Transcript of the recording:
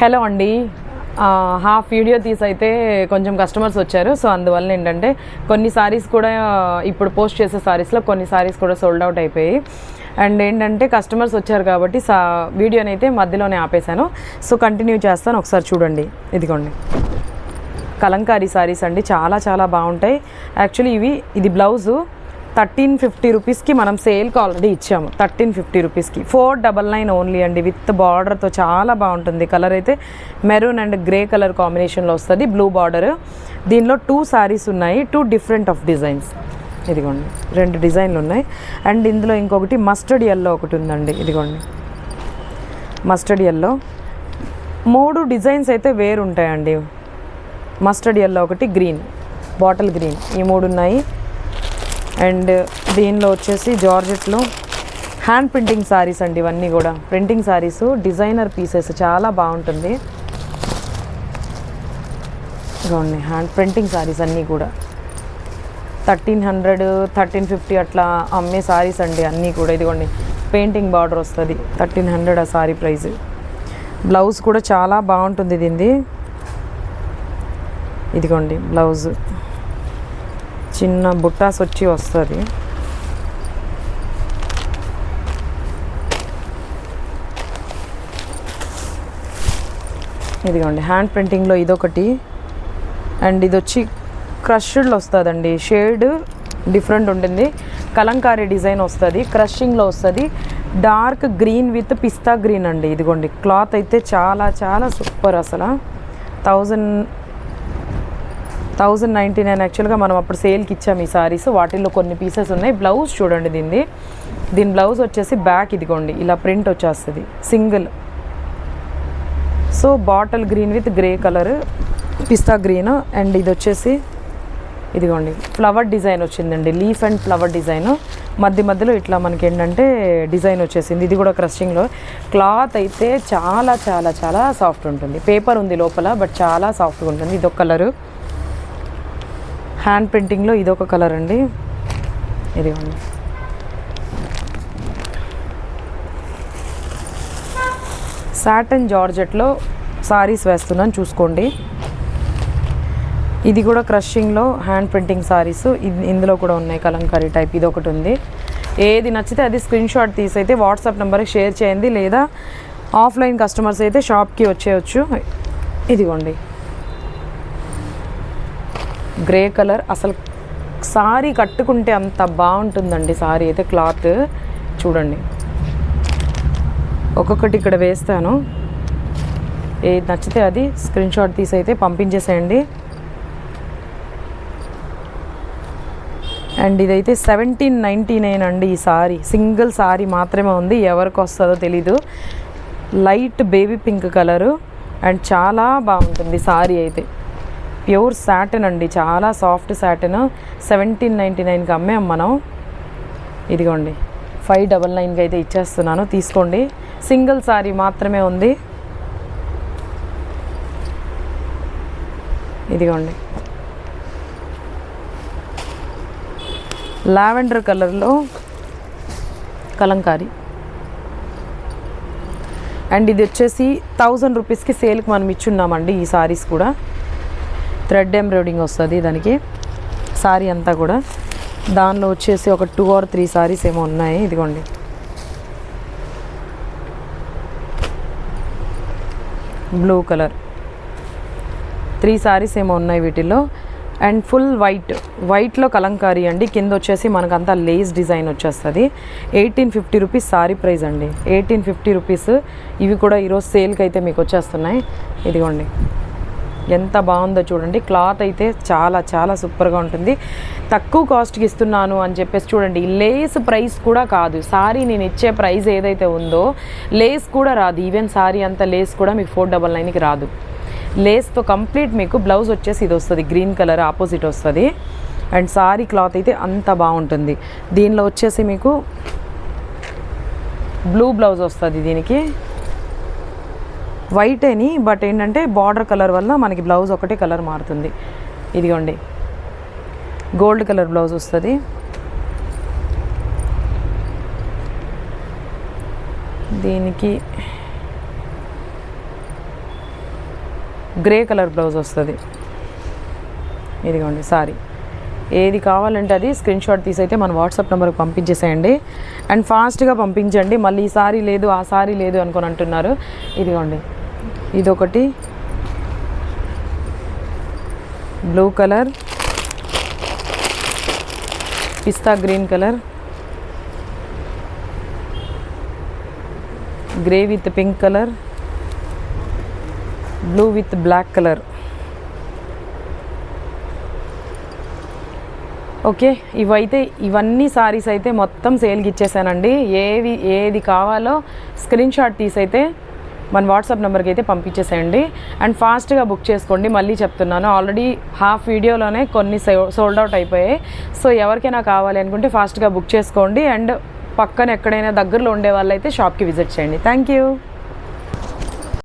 Hello అండి. Half video తీసైతే కొంచెం customers వచ్చారు. సో అందువల్ల ఏంటంటే కొన్ని సారీస్ కూడా ఇప్పుడు పోస్ట్ చేసే సారీస్లో కొన్ని సారీస్ కూడా సోల్డ్ అవుట్ అయిపోయాయి. అండ్ ఏంటంటే కస్టమర్స్ వచ్చారు కాబట్టి వీడియోని అయితే మధ్యలోనే ఆపేశాను. సో కంటిన్యూ చేస్తాను, ఒకసారి చూడండి. ఇదిగోండి కలంకారీ సారీస్ అండి, చాలా చాలా బాగుంటాయి. యాక్చువల్లీ ఇది బ్లౌజు 1350 రూపీస్కి మనం సేల్కి ఆల్రెడీ ఇచ్చాము. 1350 రూపీస్కి 499 ఓన్లీ అండి, విత్ బార్డర్తో చాలా బాగుంటుంది. కలర్ అయితే మెరూన్ అండ్ గ్రే కలర్ కాంబినేషన్లో వస్తుంది, బ్లూ బార్డర్. దీనిలో 2 సారీస్ ఉన్నాయి, 2 డిఫరెంట్ ఆఫ్ డిజైన్స్. ఇదిగోండి 2 డిజైన్లు ఉన్నాయి. అండ్ ఇందులో ఇంకొకటి మస్టర్డ్ ఎల్లో ఒకటి ఉందండి. ఇదిగోండి మస్టర్డ్ ఎల్లో. 3 డిజైన్స్ అయితే వేరు ఉంటాయండి. మస్టర్డ్ ఎల్లో ఒకటి, గ్రీన్, బాటిల్ గ్రీన్, ఈ 3 ఉన్నాయి. అండ్ దీనిలో వచ్చేసి జార్జెట్లో హ్యాండ్ ప్రింటింగ్ సారీస్ అండి. ఇవన్నీ కూడా ప్రింటింగ్ సారీస్, డిజైనర్ పీసెస్, చాలా బాగుంటుంది. ఇదిగోండి హ్యాండ్ ప్రింటింగ్ సారీస్ అన్నీ కూడా 1300 1350 అట్లా అమ్మే సారీస్ అండి అన్నీ కూడా. ఇదిగోండి పెయింటింగ్ బార్డర్ వస్తుంది, 1300 ఆ సారీ ప్రైస్. బ్లౌజ్ కూడా చాలా బాగుంటుంది దీనిది. ఇదిగోండి బ్లౌజ్ చిన్న బుట్టాస్ వచ్చి వస్తుంది. ఇదిగోండి హ్యాండ్ ప్రింటింగ్లో ఇదొకటి. అండ్ ఇది వచ్చి క్రష్డ్లో వస్తుందండి, షేడ్ డిఫరెంట్ ఉంటుంది. కలంకారీ డిజైన్ వస్తుంది, క్రషింగ్లో వస్తుంది. Dark green with pista green అండి. ఇదిగోండి క్లాత్ అయితే చాలా చాలా సూపర్. అసలు 1099 యాక్చువల్గా మనం అప్పుడు సేల్కి ఇచ్చాము ఈ సారీస్. వాటిల్లో కొన్ని పీసెస్ ఉన్నాయి. బ్లౌజ్ చూడండి దీని బ్లౌజ్ వచ్చేసి బ్యాక్ ఇదిగోండి ఇలా ప్రింట్ వచ్చేస్తుంది single. So bottle green with grey colour, పిస్తా గ్రీన్. అండ్ ఇది వచ్చేసి ఇదిగోండి ఫ్లవర్ డిజైన్ వచ్చిందండి, లీఫ్ అండ్ ఫ్లవర్ డిజైన్. మధ్యలో ఇట్లా మనకి ఏంటంటే డిజైన్ వచ్చేసింది. ఇది కూడా క్రషింగ్లో. క్లాత్ అయితే చాలా చాలా చాలా సాఫ్ట్ ఉంటుంది. పేపర్ ఉంది లోపల, బట్ చాలా సాఫ్ట్గా ఉంటుంది. ఇదొక కలరు. హ్యాండ్ ప్రింటింగ్లో ఇదొక కలర్ అండి. ఇదిగోండి సాటన్ జార్జెట్లో సారీస్ వేస్తున్నాను చూసుకోండి. ఇది కూడా క్రషింగ్లో హ్యాండ్ ప్రింటింగ్ సారీస్. ఇందులో కూడా ఉన్నాయి కలంకారీ టైప్. ఇది ఒకటి ఉంది. ఏది నచ్చితే అది స్క్రీన్ షాట్ తీసి అయితే వాట్సాప్ నెంబర్కి షేర్ చేయండి, లేదా ఆఫ్లైన్ కస్టమర్స్ అయితే షాప్కి వచ్చేయచ్చు. ఇదిగోండి గ్రే కలర్. అసలు సారీ కట్టుకుంటే అంత బాగుంటుందండి. సారీ అయితే క్లాత్ చూడండి. ఒక్కొక్కటి ఇక్కడ వేస్తాను, ఏది నచ్చితే అది స్క్రీన్ షాట్ తీసి అయితే పంపించేసేయండి. అండ్ ఇదైతే 1799 అండి ఈ సారీ. సింగిల్ సారీ మాత్రమే ఉంది, ఎవరికి వస్తుందో తెలీదు. Light baby pink colour and చాలా బాగుంటుంది సారీ అయితే. ప్యూర్ సాటిన్ అండి, చాలా సాఫ్ట్ సాటిన్. 1799కి అమ్మాం మనం. ఇదిగోండి 599కి అయితే ఇచ్చేస్తున్నాను, తీసుకోండి. సింగిల్ సారీ మాత్రమే ఉంది. ఇదిగోండి లావెండర్ కలర్లో కలంకారీ. అండ్ ఇది వచ్చేసి 1000 రూపీస్కి సేల్కి మనం ఇచ్చున్నామండి ఈ సారీస్ కూడా. థ్రెడ్ ఎంబ్రాయిడింగ్ వస్తుంది దానికి సారీ అంతా కూడా. దానిలో వచ్చేసి ఒక 2 or 3 సారీస్ ఏమో ఉన్నాయి. ఇదిగోండి బ్లూ కలర్ 3 సారీస్ ఏమో ఉన్నాయి వీటిల్లో. అండ్ ఫుల్ వైట్లో కలంకారీ అండి. కింద వచ్చేసి మనకంతా లేస్ డిజైన్ వచ్చేస్తుంది. 1850 రూపీస్ సారీ ప్రైస్ అండి, 1850 రూపీస్. ఇవి కూడా ఈరోజు సేల్కి అయితే మీకు వచ్చేస్తున్నాయి. ఇదిగోండి ఎంత బాగుందో చూడండి. క్లాత్ అయితే చాలా చాలా సూపర్గా ఉంటుంది. తక్కువ కాస్ట్కి ఇస్తున్నాను అని చెప్పేసి చూడండి, లేస్ ప్రైస్ కూడా కాదు. సారీ నేను ఇచ్చే ప్రైస్ ఏదైతే ఉందో లేస్ కూడా రాదు. ఈవెన్ సారీ అంత లేస్ కూడా మీకు 499కి రాదు. లేస్తో కంప్లీట్ మీకు బ్లౌజ్ వచ్చేసి ఇది వస్తుంది, గ్రీన్ కలర్ ఆపోజిట్ వస్తుంది. అండ్ సారీ క్లాత్ అయితే అంత బాగుంటుంది. దీనిలో వచ్చేసి మీకు బ్లూ బ్లౌజ్ వస్తుంది. దీనికి వైట్ అని, బట్ ఏంటంటే బార్డర్ కలర్ వల్ల మనకి బ్లౌజ్ ఒకటే కలర్ మారుతుంది. ఇదిగోండి గోల్డ్ కలర్ బ్లౌజ్ వస్తుంది. దీనికి గ్రే కలర్ బ్లౌజ్ వస్తుంది. ఇదిగోండి సారీ. ఏది కావాలంటే అది స్క్రీన్ షాట్ తీసి అయితే మన వాట్సాప్ నెంబర్కి పంపించేసేయండి. అండ్ ఫాస్ట్గా పంపించండి. మళ్ళీ ఈ సారీ లేదు ఆ సారీ లేదు అనుకొని అంటున్నారు. ఇదిగోండి ఇదొకటి బ్లూ కలర్, పిస్తా green colour, grey with pink colour, blue with black colour. Okay, ఇవన్నీ సారీస్ అయితే మొత్తం సేల్కి ఇచ్చేసానండి. ఏది కావాలో స్క్రీన్ షాట్ తీసైతే మన వాట్సాప్ నెంబర్కి అయితే పంపించేసేయండి. అండ్ ఫాస్ట్గా బుక్ చేసుకోండి. మళ్ళీ చెప్తున్నాను, ఆల్రెడీ హాఫ్ వీడియోలోనే కొన్ని సోల్డ్ అవుట్ అయిపోయాయి. సో ఎవరికైనా కావాలి అనుకుంటే ఫాస్ట్గా బుక్ చేసుకోండి. అండ్ పక్కన ఎక్కడైనా దగ్గరలో ఉండే వాళ్ళైతే షాప్కి విజిట్ చేయండి. Thank you.